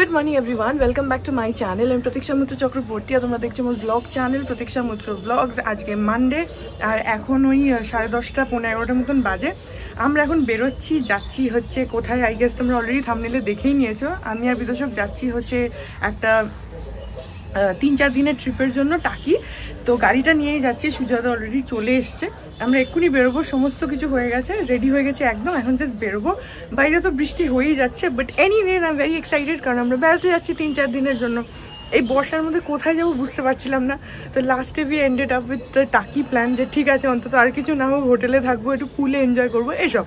Good morning everyone, welcome back to my channel. আমি প্রতীক্ষা মিত্র চক্রবর্তী আর তোমরা দেখছো আমার ব্লগ চ্যানেল প্রতীক্ষা মিত্র ব্লগস। আজকে মানডে আর এখন ওই 10:30 পৌনে 11টার মতন বাজে। আমরা এখন বেরোচ্ছি, যাচ্ছি হচ্ছে কোথায়, আই গেস তোমরা অলরেডি থাম্বনেলে দেখেই নিয়েছো। আমি আর বিদর্শক যাচ্ছি হচ্ছে একটা 3-4 দিনের ট্রিপের জন্য টাকি। তো গাড়িটা নিয়েই যাচ্ছি, সুজাতা অলরেডি চলে এসছে। আমরা এক্ষুনি বেরোবো, সমস্ত কিছু হয়ে গেছে, রেডি হয়ে গেছে একদম, এখন জাস্ট বেরোবো। বাইরে তো বৃষ্টি হয়েই যাচ্ছে, but anyways I am very excited, কারণ আমরা বেড়াতে যাচ্ছি 3-4 দিনের জন্য। এই বর্ষার মধ্যে কোথায় যাবো বুঝতে পারছিলাম না, তো লাস্টে we ended up with the টাকি প্ল্যান যে ঠিক আছে অন্তত আর কিছু না হোক হোটেলে থাকবো, একটু পুলে এনজয় করবো এসব।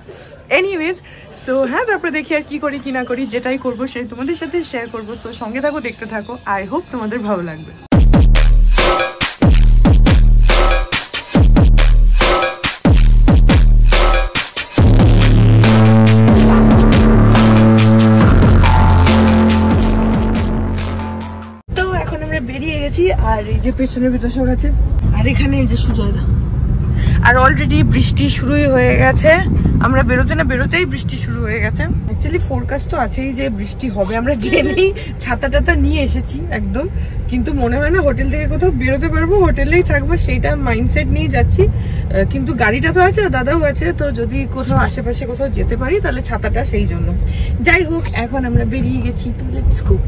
এনিওয়েজ সো হ্যাঁ, তারপরে দেখি আর কি করি কি না করি, যেটাই করবো সেই তোমাদের সাথে শেয়ার করবো। সো সঙ্গে থাকো, দেখতে থাকো, আই হোপ তোমাদের ভালো লাগবে। বেরিয়ে গেছি, আর এই যে পেছনে বিদর্শক আছে, আর এখানে এই যে সুজয়দা। আর অলরেডি বৃষ্টি শুরুই হয়ে গেছে, আমরা বেরোতে না বেরোতেই বৃষ্টি শুরু হয়ে গেছে। অ্যাকচুয়ালি ফোরকাস্ট তো আছেই যে বৃষ্টি হবে, আমরা জেনেই ছাতা টাতা নিয়ে এসেছি একদম, কিন্তু মনে হয় না হোটেল থেকে কোথাও বেরোতে পারবো, হোটেলেই থাকবো সেইটা মাইন্ডসেট নিয়ে যাচ্ছি। কিন্তু গাড়িটা তো আছে, দাদাও আছে, তো যদি কোথাও আশেপাশে কোথাও যেতে পারি তাহলে ছাতাটা সেই জন্য। যাই হোক, এখন আমরা বেরিয়ে গেছি, তো লেটস গো।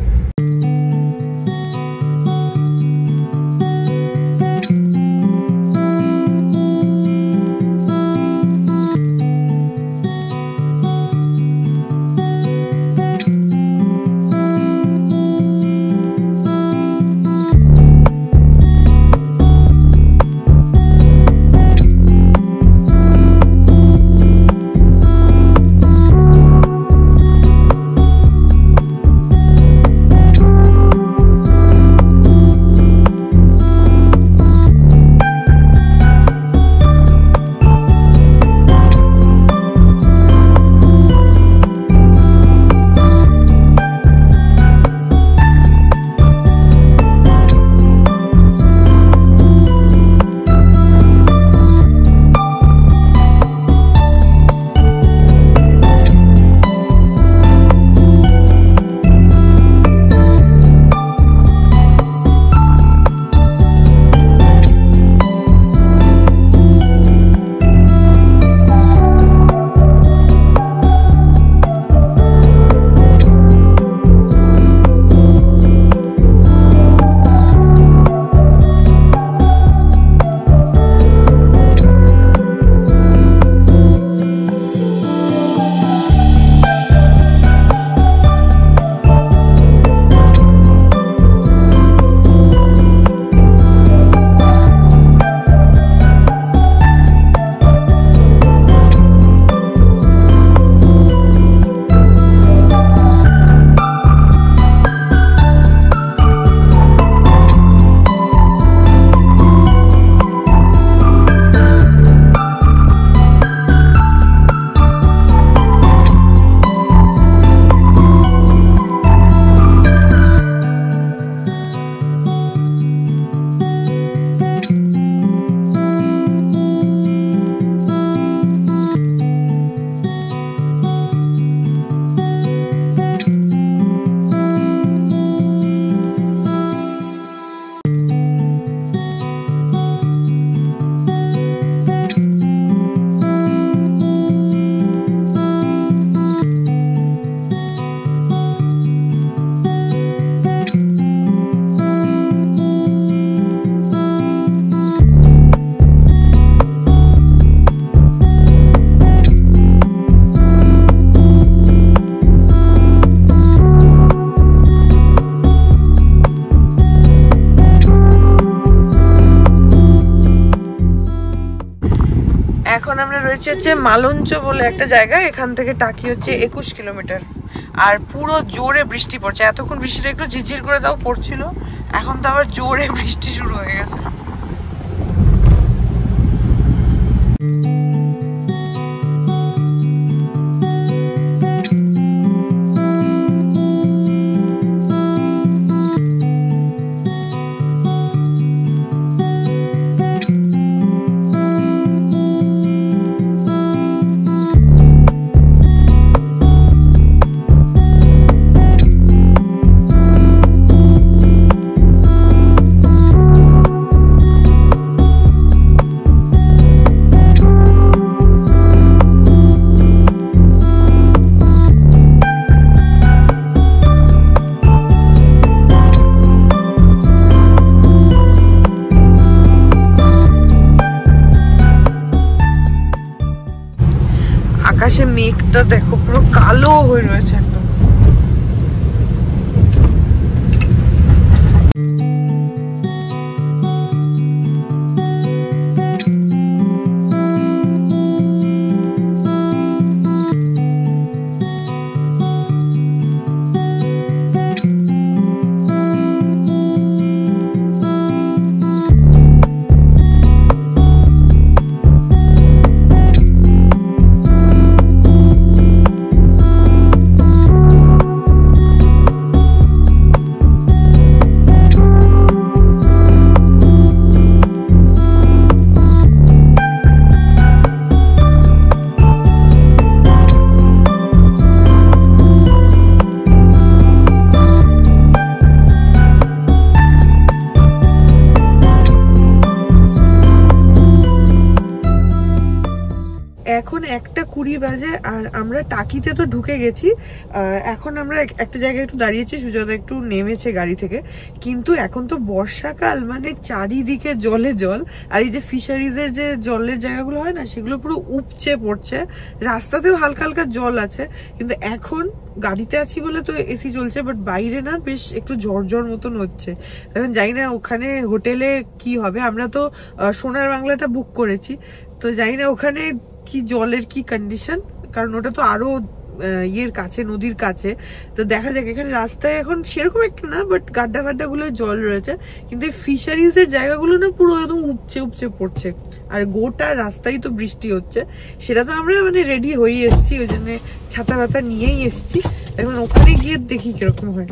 এখন আমরা রয়েছে হচ্ছে মালঞ্চ বলে একটা জায়গায়, এখান থেকে টাকি হচ্ছে 21 কিলোমিটার। আর পুরো জোরে বৃষ্টি পড়ছে, এতক্ষণ বৃষ্টিটা একটু ঝিরঝির করে তাও পড়ছিল, এখন তো আবার জোরে বৃষ্টি শুরু হয়ে গেছে। আকাশে মেঘটা দেখো পুরো কালো হয়ে রয়েছে একদম। এখন 1:20 বাজে আর আমরা টাকিতে তো ঢুকে গেছি। এখন আমরা একটা জায়গায় একটু দাঁড়িয়েছি, সুজাতা একটু নেমেছে গাড়ি থেকে। কিন্তু এখন তো বর্ষাকাল, মানে চারিদিকে জলে জল। আর এই যে ফিশারিজের যে জলের জায়গাগুলো হয় না, সেগুলো পুরো উপচে পড়ছে। রাস্তাতেও হালকা হালকা জল আছে, কিন্তু এখন গাড়িতে আছি বলে তো এসি চলছে, বাট বাইরে না বেশ একটু ঝরঝর মতন হচ্ছে। এখন জানি না ওখানে হোটেলে কি হবে। আমরা তো সোনার বাংলাটা বুক করেছি, তো জানি না ওখানে কি জলের কি কন্ডিশন, কারণ ওটা তো আরো ইয়ের কাছে, নদীর কাছে। তো দেখা যাক। এখানে রাস্তায় এখন সেরকম একটা না, বাট গাড্ডা গাড্ডা গুলো জল রয়েছে, কিন্তু ফিশারিজ এর জায়গাগুলো না পুরো একদম উপচে উপচে পড়ছে। আর গোটা রাস্তায় তো বৃষ্টি হচ্ছে। সেটা তো আমরা মানে রেডি হয়ে এসেছি, ওই জন্য ছাতা পাতা নিয়েই এসেছি। এখন ওখানে গিয়ে দেখি কিরকম হয়।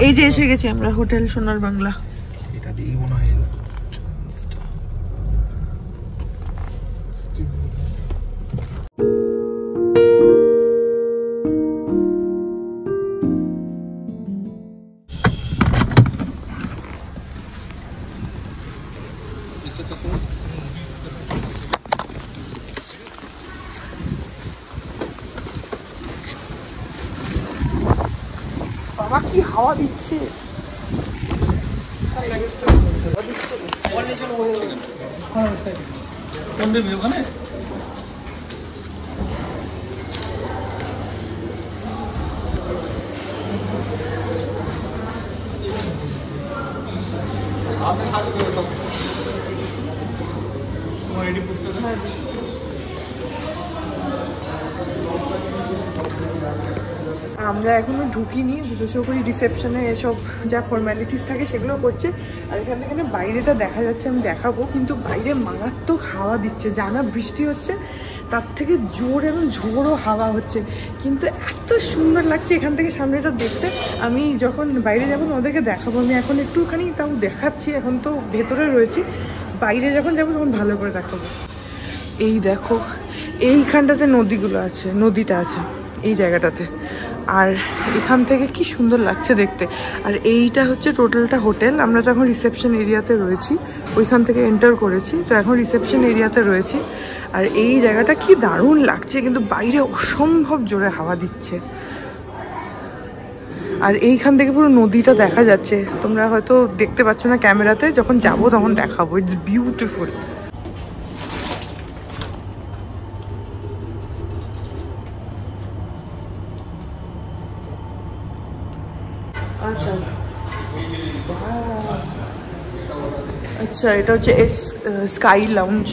এই যে এসে গেছি আমরা হোটেল সোনার বাংলা। এটা দিয়ে মনে হয় বাবা কি হাওয়া দিচ্ছে। আমরা এখনো ঢুকিনি, দুটো করে রিসেপশনে এসব যা ফর্মালিটিস থাকে সেগুলো করছে। আর এখানে বাইরেটা দেখা যাচ্ছে, আমি দেখাবো। কিন্তু বাইরে মারাত্মক হাওয়া দিচ্ছে, জানা বৃষ্টি হচ্ছে, তার থেকে জোর এবং ঝোড়ো হাওয়া হচ্ছে। কিন্তু এত সুন্দর লাগছে এখান থেকে সামনেটা দেখতে। আমি যখন বাইরে যাবো ওদেরকে দেখাবো। আমি এখন একটুখানি তাও দেখাচ্ছি, এখন তো ভেতরে রয়েছি। বাইরে যখন যাবো তখন ভালো করে দেখাবো। এই দেখো, এইখানটাতে নদীগুলো আছে, নদীটা আছে এই জায়গাটাতে। আর এখান থেকে কি সুন্দর লাগছে দেখতে। আর এইটা হচ্ছে টোটালটা হোটেল। আমরা তো এখন রিসেপশন এরিয়াতে রয়েছি, ওইখান থেকে এন্টার করেছি, তো এখন রিসেপশন এরিয়াতে রয়েছি। আর এই জায়গাটা কি দারুণ লাগছে, কিন্তু বাইরে অসম্ভব জোরে হাওয়া দিচ্ছে। আর এইখান থেকে পুরো নদীটা দেখা যাচ্ছে। তোমরা হয়তো দেখতে পাচ্ছ না ক্যামেরাতে, যখন যাবো তখন দেখাবো। It's beautiful. আচ্ছা আচ্ছা, এটা হচ্ছে স্কাই লাউঞ্জ।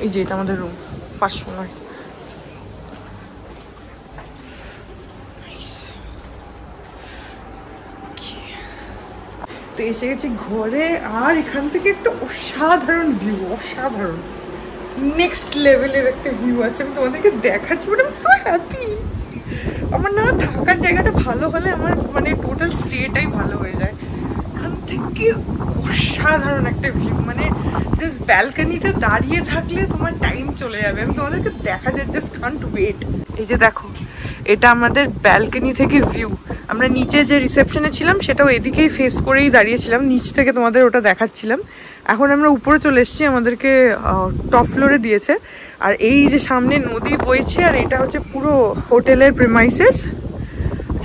এই যে এটা আমাদের রুম, 509। তো এসে গেছি ঘরে। আর এখান থেকে একটা অসাধারণ ভিউ, অসাধারণ নেক্সট লেভেলের একটা ভিউ আছে। আমি তোমাদেরকে দেখাচ্ছি, মানে সো হ্যাপি। আমার না থাকার জায়গাটা ভালো হলে আমার মানে টোটাল স্টেটাই ভালো হয়ে যায়। এখান থেকে অসাধারণ একটা ভিউ, মানে জাস্ট ব্যালকনিতে দাঁড়িয়ে থাকলে তোমার টাইম চলে যাবে। আমি তোমাদেরকে দেখা যায়, জাস্ট কান্ট ওয়েট। এই যে দেখো, এটা আমাদের ব্যালকনি থেকে ভিউ। আমরা নিচে যে রিসেপশনে ছিলাম সেটাও এদিকেই ফেস করেই দাঁড়িয়েছিলাম, নিচ থেকে তোমাদের ওটা দেখাচ্ছিলাম। এখন আমরা উপরে চলে এসেছি, আমাদেরকে টপ ফ্লোরে দিয়েছে। আর এই যে সামনে নদী বইছে, আর এটা হচ্ছে পুরো হোটেলের প্রেমাইসেস।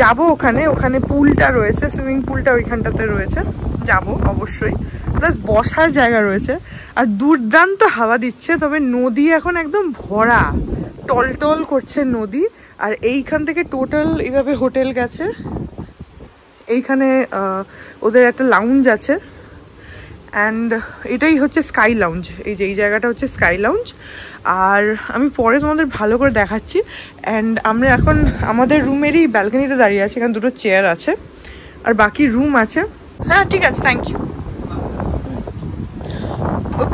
যাবো ওখানে, ওখানে পুলটা রয়েছে, সুইমিং পুলটা ওইখানটাতে রয়েছে, যাব অবশ্যই। প্লাস বসার জায়গা রয়েছে, আর দুর্দান্ত হাওয়া দিচ্ছে। তবে নদী এখন একদম ভরা, টলটল করছে নদী। আর এইখান থেকে টোটাল এইভাবে হোটেল গেছে। এইখানে ওদের একটা লাউঞ্জ আছে, অ্যান্ড এটাই হচ্ছে স্কাই লাউঞ্জ। এই যে এই জায়গাটা হচ্ছে স্কাই লাউঞ্জ। আর আমি পরে তোমাদের ভালো করে দেখাচ্ছি। অ্যান্ড আমরা এখন আমাদের রুমেরই ব্যালকনিতে দাঁড়িয়ে আছি, এখানে দুটো চেয়ার আছে, আর বাকি রুম আছে। হ্যাঁ ঠিক আছে, থ্যাংক ইউ।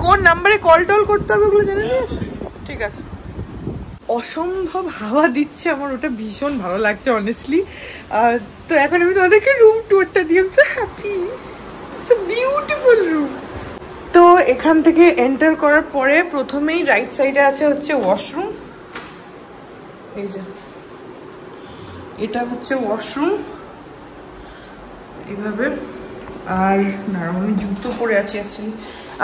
কোন নাম্বারে কল টল করতে হবে ওগুলো জেনে নিয়েছো? ঠিক আছে। অসম্ভব হাওয়া দিচ্ছে, আমার ওটা ভীষণ ভালো লাগছে অনেস্টলি। তো এখন আমি তোমাদেরকে রুম টুরটা দিই। I am so happy, it's a beautiful room. তো এখান থেকে এন্টার করার পরে প্রথমেই রাইট সাইডে আছে হচ্ছে ওয়াশরুম। এই যে এটা হচ্ছে ওয়াশরুম এইভাবে। আর দাঁড়াও, আমি জুতো পরে আছি অ্যাকচুয়ালি।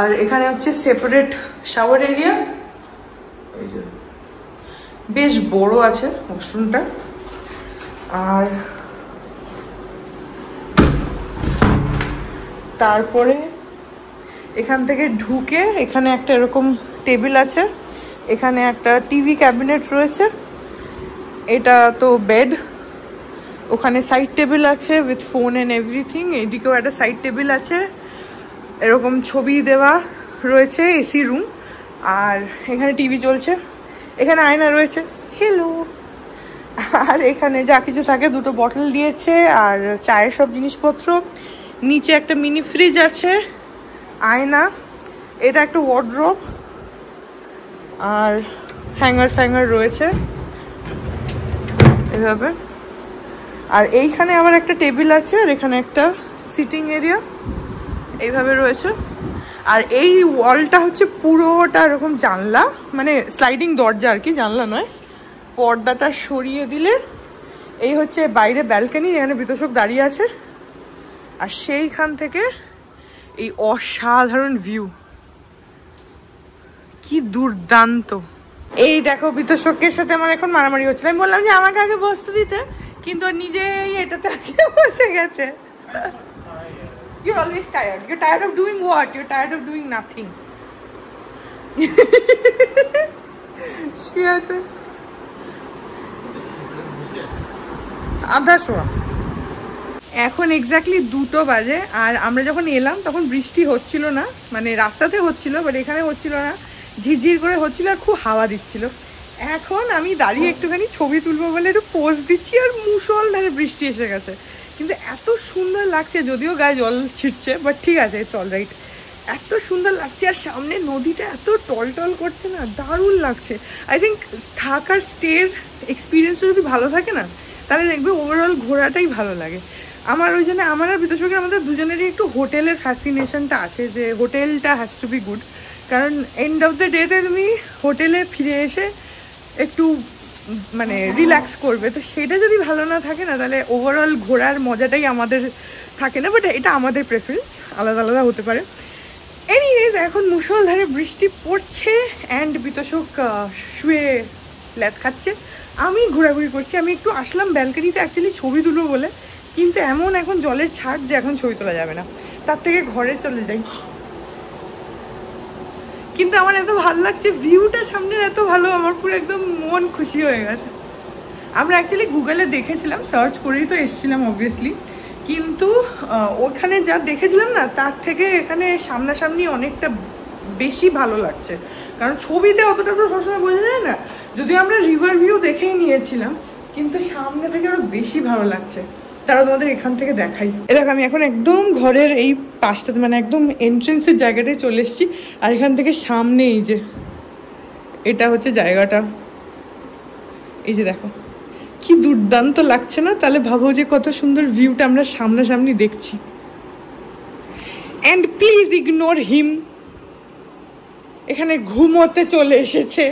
আর এখানে হচ্ছে সেপারেট শাওয়ার এরিয়া। এই যে বেশ বড় আছে ওয়াশরুমটা। আর তারপরে এখান থেকে ঢুকে এখানে একটা এরকম টেবিল আছে, এখানে একটা টিভি ক্যাবিনেট রয়েছে, এটা তো বেড। ওখানে সাইড টেবিল আছে উইথ ফোন অ্যান্ড এভরিথিং। এইদিকেও একটা সাইড টেবিল আছে, এরকম ছবি দেওয়া রয়েছে, এসি রুম। আর এখানে টিভি চলছে, এখানে আয়না রয়েছে, হ্যালো। আর এখানে যা কিছু থাকে, দুটো বটল দিয়েছে আর চায়ের সব জিনিসপত্র। নিচে একটা মিনি ফ্রিজ আছে, আয়না, এটা একটা ওয়ার্ড্রোব, আর হ্যাঙ্গার ফ্যাঙ্গার রয়েছে এভাবে। আর এইখানে আবার একটা টেবিল আছে, আর এখানে একটা সিটিং এরিয়া এইভাবে রয়েছে। আর এই ওয়ালটা হচ্ছে পুরোটা এরকম জানলা, মানে স্লাইডিং দরজা আর কি, জানলা নয়। পর্দাটা সরিয়ে দিলে এই হচ্ছে বাইরে ব্যালকনি, এখানে বিতোষক দাঁড়িয়ে আছে। আর সেইখান থেকে এই অসাধারণ ভিউ, কি দুর্দান্ত। এই দেখো, বিতোষকের সাথে আমার এখন মারামারি হচ্ছিল। আমি বললাম যে আমাকে আগে বসতে দিতে, কিন্তু নিজেই এটাতে আগে বসে গেছে। You're always tired. You're tired of doing what? You're tired of doing nothing. শুয়ে আছে আধা শোয়া। এখন এক্স্যাক্টলি 2টো বাজে। আর আমরা যখন এলাম তখন বৃষ্টি হচ্ছিল না, মানে রাস্তাতে হচ্ছিল, বাট এখানে হচ্ছিল না, ঝিরঝির করে হচ্ছিল, আর খুব হাওয়া দিচ্ছিল। এখন আমি দাঁড়িয়ে একটুখানি ছবি তুলবো বলে একটু পোজ দিচ্ছি, আর মুষলধারে বৃষ্টি এসে গেছে। কিন্তু এত সুন্দর লাগছে, যদিও গায়ে জল ছিটছে, বাট ঠিক আছে, ইটস অলরাইট। এত সুন্দর লাগছে, আর সামনে নদীটা এত টলটল করছে না, দারুণ লাগছে। আই থিঙ্ক থাকার স্টের এক্সপিরিয়েন্সটা যদি ভালো থাকে না, তাহলে দেখবে ওভারঅল ঘোরাটাই ভালো লাগে। আমার ওই জন্য, আমার আর বিতোষকের আমাদের দুজনেরই একটু হোটেলের ফ্যাসিনেশনটা আছে, যে হোটেলটা হ্যাজ টু বি গুড। কারণ এন্ড অফ দ্য ডেতে তুমি হোটেলে ফিরে এসে একটু মানে রিল্যাক্স করবে, তো সেটা যদি ভালো না থাকে না, তাহলে ওভারঅল ঘোরার মজাটাই আমাদের থাকে না। বাট এটা আমাদের প্রেফারেন্স, আলাদা আলাদা হতে পারে। এনিওয়েজ, এখন মুষলধারে বৃষ্টি পড়ছে, অ্যান্ড বিতোষক শুয়ে ল্যাদ খাচ্ছে, আমি ঘোরাঘুরি করছি। আমি একটু আসলাম ব্যালকনিতে অ্যাকচুয়ালি ছবি তুলবো বলে, কিন্তু এমন এখন জলের ছাড় যে এখন ছবি তোলা যাবে না, তার থেকে ঘরে চলে যাই। কিন্তু আমার এত ভালো লাগছে, ভিউটা সামনের এত ভালো, আমার পুরো একদম মন খুশি হয়ে গেছে। আমরা অ্যাকচুয়ালি গুগলে দেখেছিলাম, সার্চ করেই তো এসেছিলাম অবভিয়াসলি, কিন্তু ওখানে যা দেখেছিলাম না, তার থেকে এখানে সামনাসামনি অনেকটা বেশি ভালো লাগছে। কারণ ছবিতে অতটা তো সবসময় বোঝা যায় না, যদিও আমরা রিভার ভিউ দেখেই নিয়েছিলাম, কিন্তু সামনে থেকে আরো বেশি ভালো লাগছে। তারা তোমাদের এখান থেকে দেখাই। এরকম আমি এখন একদম ঘরের এই পাশটাতে, মানে একদম এন্ট্রেন্সের জায়গাটায় চলে এসেছি। আর এখান থেকে সামনে এই যে এটা হচ্ছে জায়গাটা, এই যে দেখো কি দুর্দান্ত লাগছে না? তাহলে ভাবো যে কত সুন্দর ভিউটা আমরা সামনাসামনি দেখছি। অ্যান্ড প্লিজ ইগনোর হিম। এখানে ঘুমোতে চলে এসেছে,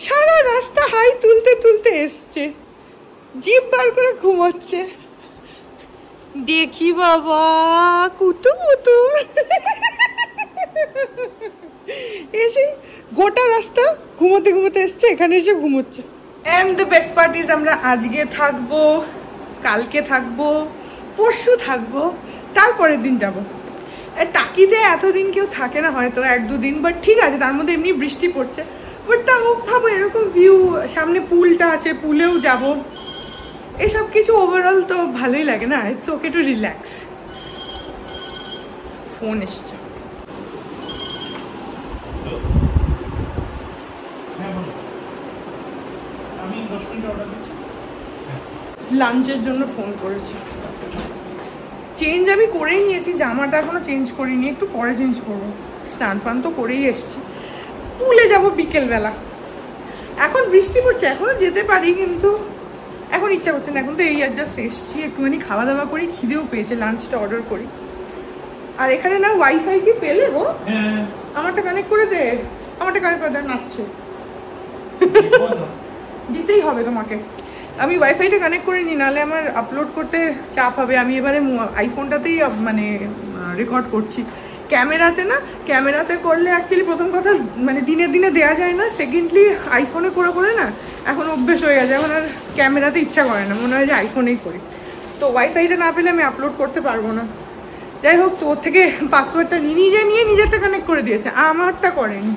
সারা রাস্তা হাই তুলতে তুলতে এসছে, জিভ বার করে ঘুমোচ্ছে। দেখি বাবা কুতু কুতু এসে গোটা রাস্তা ঘুমোতে ঘুমোতে এসছে, এখানে এসে ঘুমোচ্ছে। And the best part is আমরা আজকে থাকবো, কালকে থাকবো, পরশু থাকবো, তারপরের দিন যাবো। টাকিতে এতদিন কেউ থাকে না, হয়তো 1-2 দিন, বাট ঠিক আছে, তার মধ্যে এমনি বৃষ্টি পড়ছে। বাট তাও ভাবো এরকম ভিউ, সামনে পুলটা আছে, পুলেও যাব, এসব কিছু ওভারঅল তো ভালোই লাগে না। It's okay to relax. Phone এসছে। লাঞ্চের জন্য ফোন করেছি। চেঞ্জ আমি করেই নিয়েছি, জামাটা এখনো চেঞ্জ করিনি, একটু পরে চেঞ্জ করবো। স্নান ফান তো করেই এসছি। পুলে যাব বিকেলবেলা। এখন বৃষ্টি পড়ছে, এখনো যেতে পারি, কিন্তু এখন ইচ্ছা করছে না। এখন তো এই জাস্ট এসছি, একটুখানি খাওয়া দাওয়া করি, খিদেও পেয়েছে, লাঞ্চটা অর্ডার করি। আর এখানে না ওয়াইফাই কি পেলে গো? আমারটা কানেক্ট করে দে, আমারটা কানেক্ট করে দে, নাচছে। দিতেই হবে তোমাকে। আমি ওয়াইফাইটা কানেক্ট করে নিই, নাহলে আমার আপলোড করতে চাপ হবে। আমি এবারে আইফোনটাতেই মানে রেকর্ড করছি, ক্যামেরাতে না। ক্যামেরাতে করলে অ্যাকচুয়ালি প্রথম কথা মানে দিনে দিনে দেওয়া যায় না, সেকেন্ডলি আইফোনে করে করে না এখন অভ্যেস হয়ে গেছে, এখন আর ক্যামেরাতে ইচ্ছা করে না, মনে হয় যে আইফোনেই করি। তো ওয়াইফাইটা না পেলে আমি আপলোড করতে পারবো না। যাই হোক, তো ওর থেকে পাসওয়ার্ডটা নিয়ে নিজেরটা কানেক্ট করে দিয়েছে, আমারটা করেনি।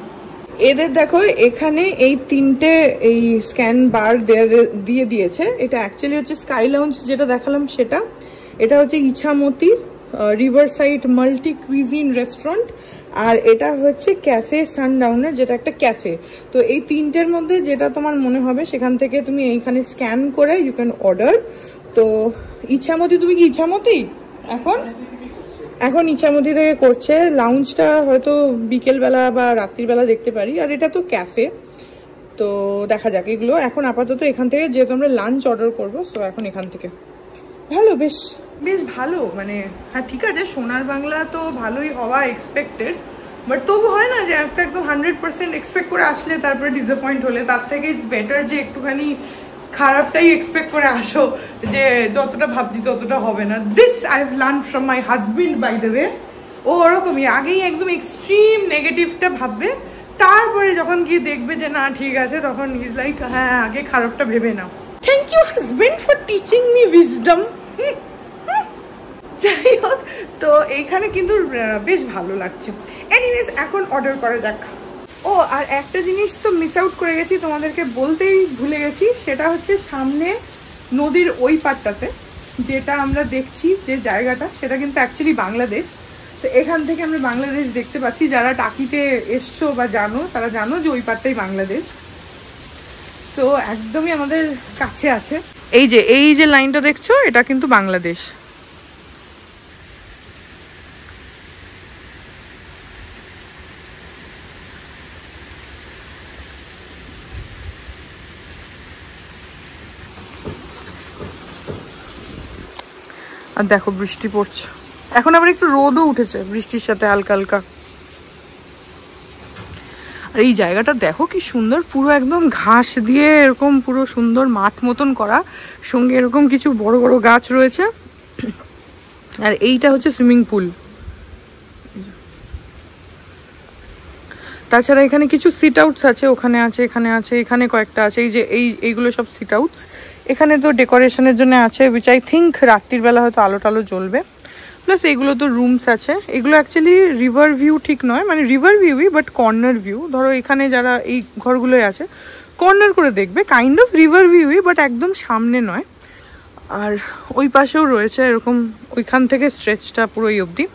এদের দেখো এখানে এই 3টে এই স্ক্যান বার দিয়ে দিয়েছে। এটা অ্যাকচুয়ালি হচ্ছে স্কাই লাউঞ্জ, যেটা দেখালাম সেটা। এটা হচ্ছে Ichamati riverside multi cuisine restaurant, আর এটা হচ্ছে ক্যাফে সানডাউনের, যেটা একটা ক্যাফে। তো এই 3টের মধ্যে যেটা তোমার মনে হবে সেখান থেকে তুমি এইখানে স্ক্যান করে ইউ ক্যান অর্ডার। তো ইছামতি, তুমি কি ইছামতি এখন ইছামতি থেকে করছে। লাউঞ্জটা হয়তো বিকেলবেলা বা রাত্রিবেলা দেখতে পারি। আর এটা তো ক্যাফে, তো দেখা যাক এগুলো। এখন আপাতত এখান থেকে যেহেতু আমরা লাঞ্চ অর্ডার করবো, সো এখন এখান থেকে ভালো, বেশ ভালো। মানে হ্যাঁ ঠিক আছে, সোনার বাংলা তো ভালোই হওয়া এক্সপেক্টেড, বাট তবু হয় না যে একটা একদম 100% এক্সপেক্ট করে আসলে তারপরে ডিসঅ্যাপয়েন্ট হলে, তার থেকে ইটস বেটার যে একটুখানি খারাপটাই এক্সপেক্ট করে আসো, যে যতটা ভাবছি ততটা হবে না। This I have learn from my husband by the way. ও ওরকমই, আগেই একদম এক্সট্রিম নেগেটিভটা ভাববে, তারপরে যখন গিয়ে দেখবে যে না ঠিক আছে, তখন ইজ লাইক হ্যাঁ আগে খারাপটা ভেবে নাও। Thank you husband for teaching me wisdom. যাই হোক, তো এইখানে কিন্তু বেশ ভালো লাগছে। এনিওয়েজ, এখন অর্ডার করা যাক। ও আর একটা জিনিস তো মিস আউট করে গেছি, তোমাদেরকে বলতেই ভুলে গেছি। সেটা হচ্ছে সামনে নদীর ওই পাটটাতে যেটা আমরা দেখছি, যে জায়গাটা, সেটা কিন্তু অ্যাকচুয়ালি বাংলাদেশ। তো এখান থেকে আমরা বাংলাদেশ দেখতে পাচ্ছি। যারা টাকিতে এসছো বা জানো, তারা জানো যে ওই পাটটাই বাংলাদেশ। তো একদমই আমাদের কাছে আছে। এই যে লাইনটা দেখছো, এটা কিন্তু বাংলাদেশ। আর দেখো বৃষ্টি পড়ছে, এখন আবার একটু রোদও উঠেছে বৃষ্টির সাথে হালকা হালকা। আর এই জায়গাটা দেখো কি সুন্দর, পুরো একদম ঘাস দিয়ে এরকম পুরো সুন্দর মাঠ মতন করা, সঙ্গে এরকম কিছু বড় বড় গাছ রয়েছে। আর এইটা হচ্ছে সুইমিং পুল। তাছাড়া এখানে কিছু সিট আউটস আছে, ওখানে আছে, এখানে আছে, এখানে কয়েকটা আছে। এই যে এইগুলো সব সিট আউটস। এখানে তো ডেকোরেশনের জন্য আছে, উইচ আই থিঙ্ক রাত্রির বেলা হয়তো আলো টালো জ্বলবে। প্লাস এগুলো তো রুমস আছে। এগুলো অ্যাকচুয়ালি রিভার ভিউ ঠিক নয়, মানে রিভার ভিউই বাট কর্নার ভিউ। ধরো এখানে যারা এই ঘরগুলোই আছে, কর্নার করে দেখবে, কাইন্ড অফ রিভার ভিউই বাট একদম সামনে নয়। আর ওই পাশেও রয়েছে এরকম, ওইখান থেকে স্ট্রেচটা পুরো এই অবধি।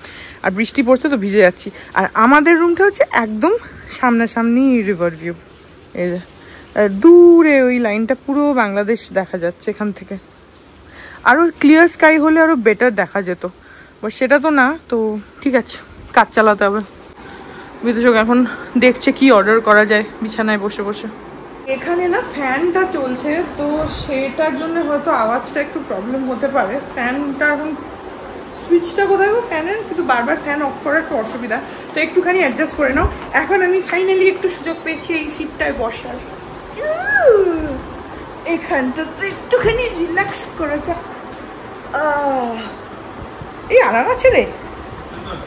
আর বৃষ্টি পড়ছে তো ভিজে যাচ্ছি। আর আমাদের রুমটা হচ্ছে একদম সামনাসামনি রিভার ভিউ। এই যে দূরে ওই লাইনটা পুরো বাংলাদেশ দেখা যাচ্ছে এখান থেকে। আরও ক্লিয়ার স্কাই হলে আরও বেটার দেখা যেত, বাট সেটা তো না। তো ঠিক আছে, কাজ চালাতে হবে। বিদেশক এখন দেখছে কি অর্ডার করা যায় বিছানায় বসে বসে। এখানে না ফ্যানটা চলছে, তো সেটার জন্য হয়তো আওয়াজটা একটু প্রবলেম হতে পারে। ফ্যানটা এখন সুইচটা কোথায় গো ফ্যানের, কিন্তু বারবার ফ্যান অফ করার একটু অসুবিধা, তো একটুখানি অ্যাডজাস্ট করে নাও। এখন আমি ফাইনালি একটু সুযোগ পেয়েছি এই সিটটায় বসার, এখানটা তো একটুখানি রিল্যাক্স করা যাক। এই আরাম আছে রে,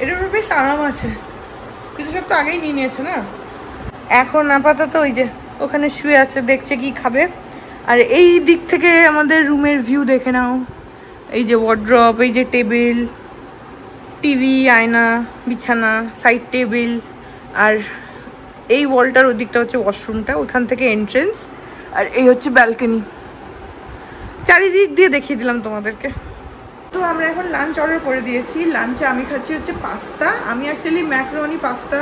এটার উপর বেশ আরাম আছে, কিন্তু সব তো আগেই নিয়ে নিয়েছে না। এখন আপাতত ওই যে ওখানে শুয়ে আছে, দেখছে কি খাবে। আর এই দিক থেকে আমাদের রুমের ভিউ দেখে নাও, এই যে ওয়ার্ড্রপ, এই যে টেবিল, টিভি, আয়না, বিছানা, সাইড টেবিল, আর এই ওয়ালটার ওই দিকটা হচ্ছে ওয়াশরুমটা, ওইখান থেকে এন্ট্রেন্স, আর এই হচ্ছে ব্যালকনি। চারিদিক দিয়ে দেখিয়ে দিলাম তোমাদেরকে। তো আমরা এখন লাঞ্চ অর্ডার করে দিয়েছি। লাঞ্চে আমি খাচ্ছি হচ্ছে পাস্তা। আমি অ্যাকচুয়ালি ম্যাকারনি পাস্তা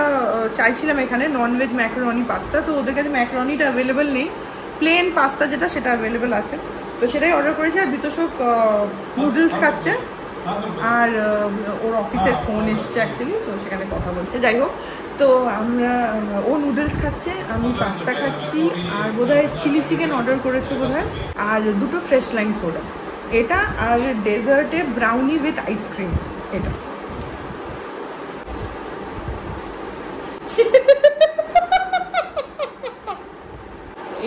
চাইছিলাম এখানে, ননভেজ ম্যাকারনি পাস্তা, তো ওদের কাছে ম্যাকারনিটা অ্যাভেলেবেল নেই, প্লেন পাস্তা যেটা সেটা অ্যাভেলেবেল আছে, তো সেটাই অর্ডার করেছি। আর বিতোষক নুডলস খাচ্ছে, আর ওর অফিসের ফোন এসছে অ্যাকচুয়ালি, তো সেখানে কথা বলছে। যাই হোক, তো আমরা ও নুডলস খাচ্ছে, আমি পাস্তা খাচ্ছি, আর বোধহয় চিলি চিকেন অর্ডার করেছে বোধহয়, আর দুটো ফ্রেশ লাইম সোডা এটা, আর ডেজার্টে ব্রাউনি উইথ আইসক্রিম এটা।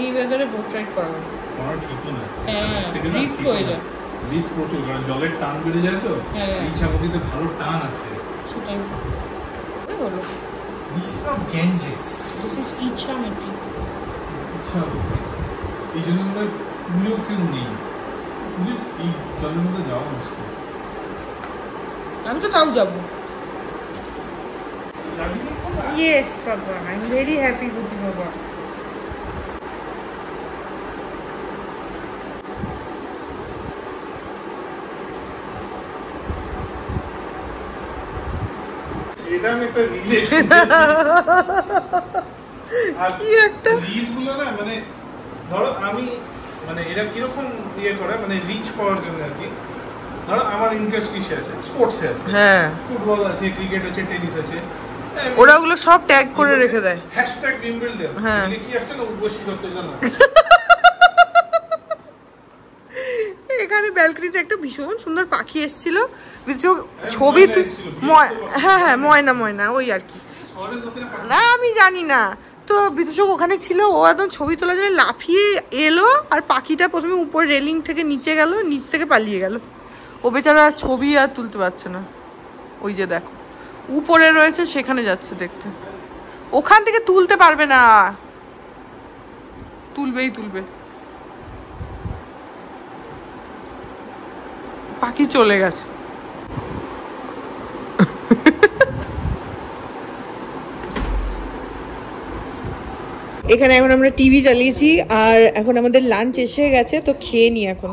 এই ওয়েদারে বোট রাইড করা রিস্ক হয়ে যায়, রিস্ক প্রচুর, কারণ জলের টান বেড়ে যায় তো। ইচ্ছামতিতে ভালো টান আছে, সেটাই হলো। This is not Ganges, this is Ichhamati. Ichhamati এই জন্য আমরা পুলেও কেউ নেই, পুলে এই জলের মধ্যে যাওয়া মুশকিল। আমি তো তাও যাবো। ইয়েস বাবা, আই এম ভেরি হ্যাপি বুঝি বাবা। এটা আমি একটা রিলে কি একটা রিলগুলো না, মানে ধরো আমি মানে এরা কিরকম ইয়ে করে, মানে রিচ পাওয়ার জন্য আর কি। ধরো আমার ইন্টারেস্ট কিসে আছে, স্পোর্টসে আছে, হ্যাঁ, ফুটবল আছে, ক্রিকেট আছে, টেনিস আছে, ওরা ওগুলো সব ট্যাগ করে রেখে দেয়, হ্যাশট্যাগ উইম্বলডন। হ্যাঁ, কি আসছে না উর্বশী করতে গেল না। এখানে ব্যালকনিতে একটা ভীষণ সুন্দর পাখি এসেছিল, ছবি, হ্যাঁ হ্যাঁ ময়না ময়না ওই আর কি, না আমি জানি না। তো বিদুষক ওখানে ছিল, ও একদম ছবি তোলার জন্য লাফিয়ে এলো, আর পাখিটা প্রথমে উপর রেলিং থেকে নিচে গেল, নিচ থেকে পালিয়ে গেল। ও বেচারা ছবি আর তুলতে পারছে না, ওই যে দেখো উপরে রয়েছে, সেখানে যাচ্ছে দেখতে, ওখান থেকে তুলতে পারবে না, তুলবেই তুলবে। পাখি চলে গেছে। এখানে এখন আমরা টিভি চালিয়েছি, আর এখন আমাদের লাঞ্চ এসে গেছে, তো খেয়ে নি এখন।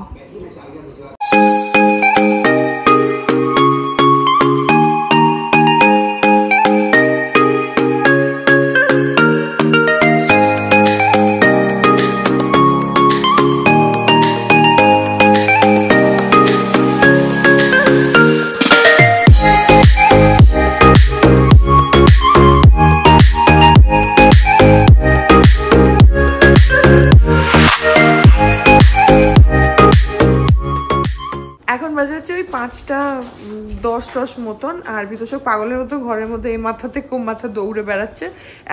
বাজে হচ্ছে ওই 5:10 মতন, আর বিতোষক পাগলের মতো ঘরের মধ্যে এই মাথা থেকে ও মাথা দৌড়ে বেড়াচ্ছে।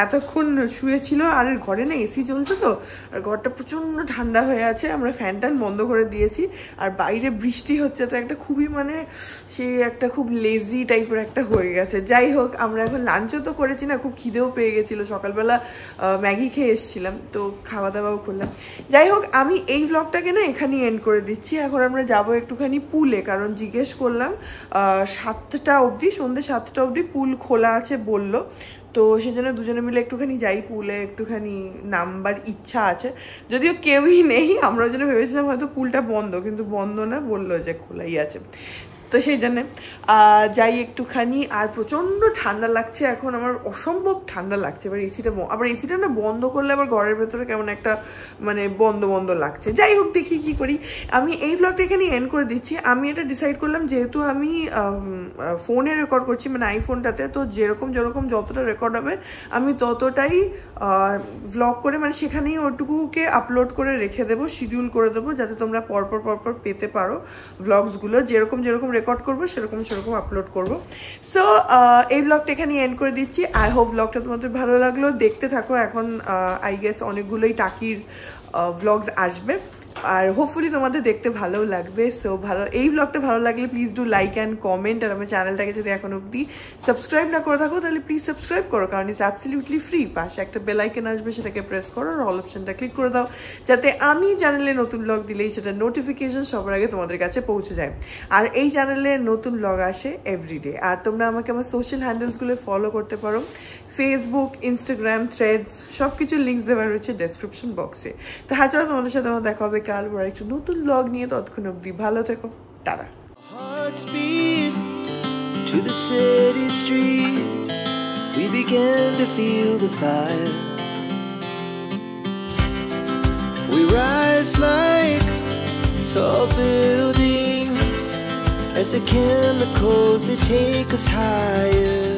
এতক্ষণ শুয়েছিল, আর ঘরে না এসি চলছে তো, আর ঘরটা প্রচন্ড ঠান্ডা হয়ে আছে, আমরা ফ্যান ট্যান বন্ধ করে দিয়েছি, আর বাইরে বৃষ্টি হচ্ছে, তো একটা খুবই মানে সে একটা খুব লেজি টাইপের একটা হয়ে গেছে। যাই হোক, আমরা এখন লাঞ্চও তো করেছি না, খুব খিদেও পেয়ে গেছিলো, সকালবেলা ম্যাগি খেয়ে এসেছিলাম, তো খাওয়া দাওয়াও করলাম। যাই হোক, আমি এই ব্লগটাকে না এখানেই এন্ড করে দিচ্ছি। এখন আমরা যাবো একটুখানি পুলে, কারণ জিজ্ঞেস করলাম 7টা অবধি, সন্ধ্যে 7টা অবধি পুল খোলা আছে বললো, তো সেজন্য দুজনে মিলে একটুখানি যাই পুলে, একটুখানি নামবার ইচ্ছা আছে, যদিও কেউই নেই। আমরা ওই জন্য ভেবেছিলাম হয়তো পুলটা বন্ধ, কিন্তু বন্ধ না, বললো যে খোলাই আছে, তো সেই জন্যে যাই একটুখানি। আর প্রচণ্ড ঠান্ডা লাগছে এখন, আমার অসম্ভব ঠান্ডা লাগছে। এবার এসিটা না বন্ধ করলে আবার ঘরের ভেতরে কেমন একটা মানে বন্ধ বন্ধ লাগছে। যাই হোক, দেখি কি করি। আমি এই ব্লগটা এখানে এন্ড করে দিচ্ছি। আমি এটা ডিসাইড করলাম, যেহেতু আমি ফোনে রেকর্ড করছি, মানে আইফোনটাতে, তো যেরকম যতটা রেকর্ড হবে আমি ততটাই ব্লগ করে, মানে সেখানেই ওটুকুকে আপলোড করে রেখে দেবো, শিডিউল করে দেবো, যাতে তোমরা পরপর পেতে পারো ব্লগসগুলো, যেরকম রেকর্ড করবো সেরকম আপলোড করবো। সো এই ব্লগটা এখানে এন্ড করে দিচ্ছি। আই হোপ ব্লগটা তোমাদের ভালো লাগলো, দেখতে থাকো। এখন আই গেস অনেকগুলোই টাকির ব্লগস আসবে, আর হোপফুলি তোমাদের দেখতে ভালো লাগবে। সো এই ব্লগটা ভালো লাগলে please do like and comment, আর আমার চ্যানেলটাকে যদি এখন অবধি সাবস্ক্রাইব না করে থাকো তাহলে প্লিজ সাবস্ক্রাইব করো, কারণ ইটস অ্যাবসলিউটলি ফ্রি। পাশে একটা বেল আইকন আসবে, সেটাকে প্রেস করো, আর অল অপশনটা ক্লিক করে দাও, যাতে আমি চ্যানেলে নতুন ব্লগ দিলেই সেটা নোটিফিকেশন সবার আগে তোমাদের কাছে পৌঁছে যায়। আর এই চ্যানেলে নতুন ব্লগ আসে এভরিডে। আর তোমরা আমাকে আমার সোশ্যাল হ্যান্ডেলসগুলো ফলো করতে পারো, ফেসবুক, ইনস্টাগ্রাম, থ্রেডস, সব কিছুর লিঙ্কস দেওয়া রয়েছে ডেসক্রিপশন বক্সে। তো হ্যাঁ, চলো তোমাদের সাথে আমার দেখা হবে কাল বড় একটা নতুন ব্লগ নিয়ে। ততক্ষণ অবধি ভালো থেকো, tata. Hearts beat to the city streets. We began to feel the fire. We rise like tall buildings as the chemicals they take us higher.